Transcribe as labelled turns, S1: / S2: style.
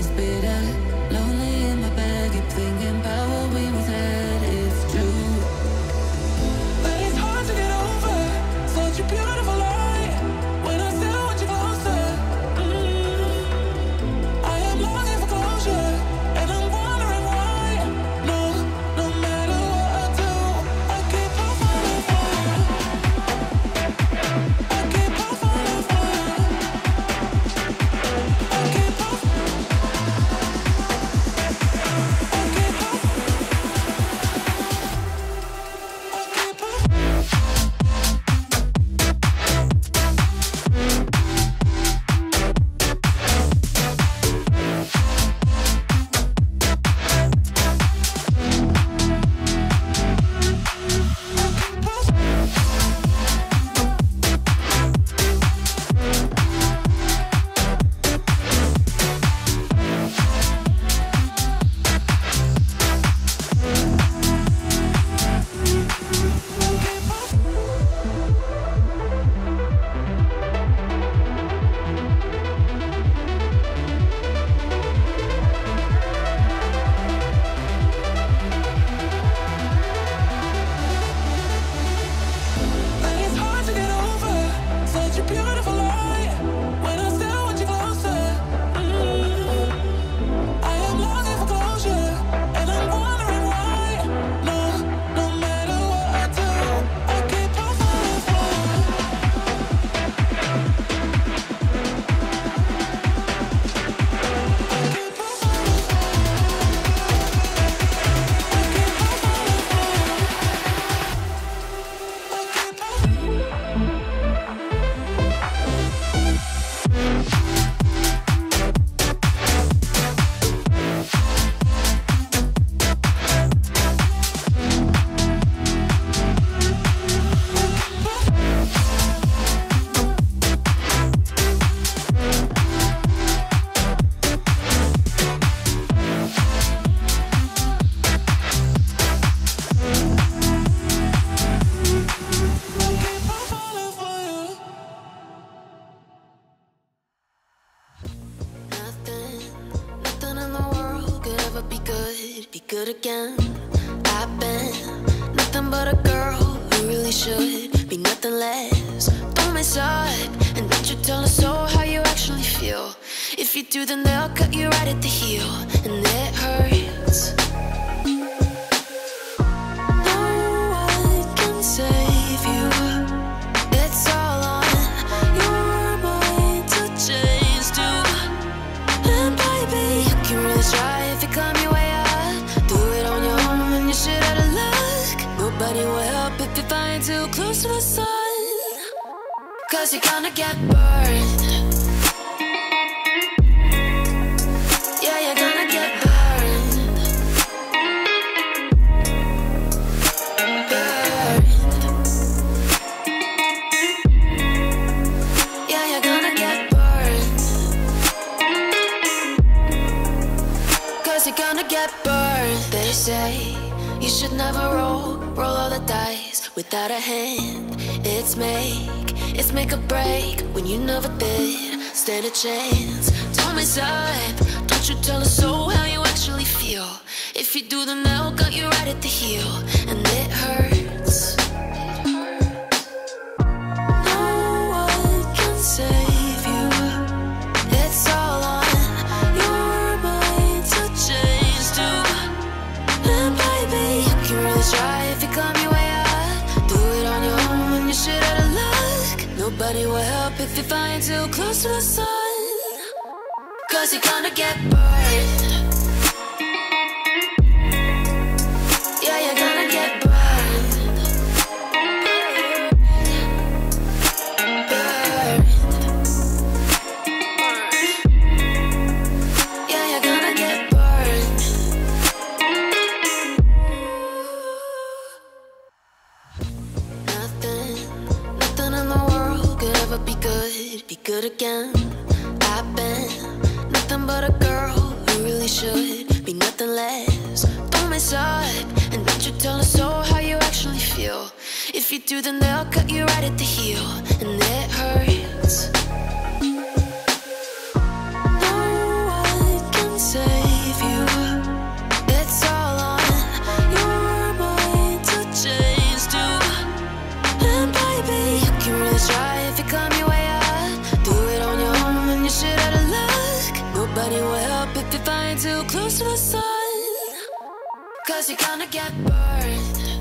S1: is bitter. Lonely in my bed, keep thinking about what we once had. It's true, but it's hard to get over such a beautiful lie. When I still want you closer, I am longing for closure, and I'm wondering why. No, no matter what I do, I keep on falling for you. I keep on falling for you. I keep on.
S2: Good again. I've been nothing but a girl who really should be nothing less. Don't mess up, and don't you tell us so how you actually feel. If you do, then they'll cut you right at the heel, and it hurts. No one can save you. It's all on your mind to change too. And baby, you can really try if you climb your way up. Do it on your own and you shit out of luck. Nobody will help if you flying too close to the sun. Cause you're gonna get burned. Yeah, you're gonna get burned. Burned. Yeah, you're gonna get burned. Cause you're gonna get burned. They say you should never roll all the dice without a hand. It's make or break when you never did stand a chance. Don't mess up, don't you tell us so how you actually feel. If you do, then they'll cut you right at the heel, and it hurts. No one can save you. It's all on your mind to change too. And baby, you can really try if you climb your way up. Do it on your own and you shit out of luck. Nobody will help if you're flying too close to the sun. Cause you're gonna get burned. Yeah, you're gonna get burned. Burned. Yeah, you're gonna get burned. Nothing in the world could ever be good again. I've been nothing but a girl who really should be nothing less. Don't mess up, and don't you tell us so how you actually feel. If you do, then they'll cut you right at the heel, and it hurts. No one can climb your way up. Do it on your own and you're shit out of luck. Nobody will help if you're flying too close to the sun. Cause you're gonna get burned.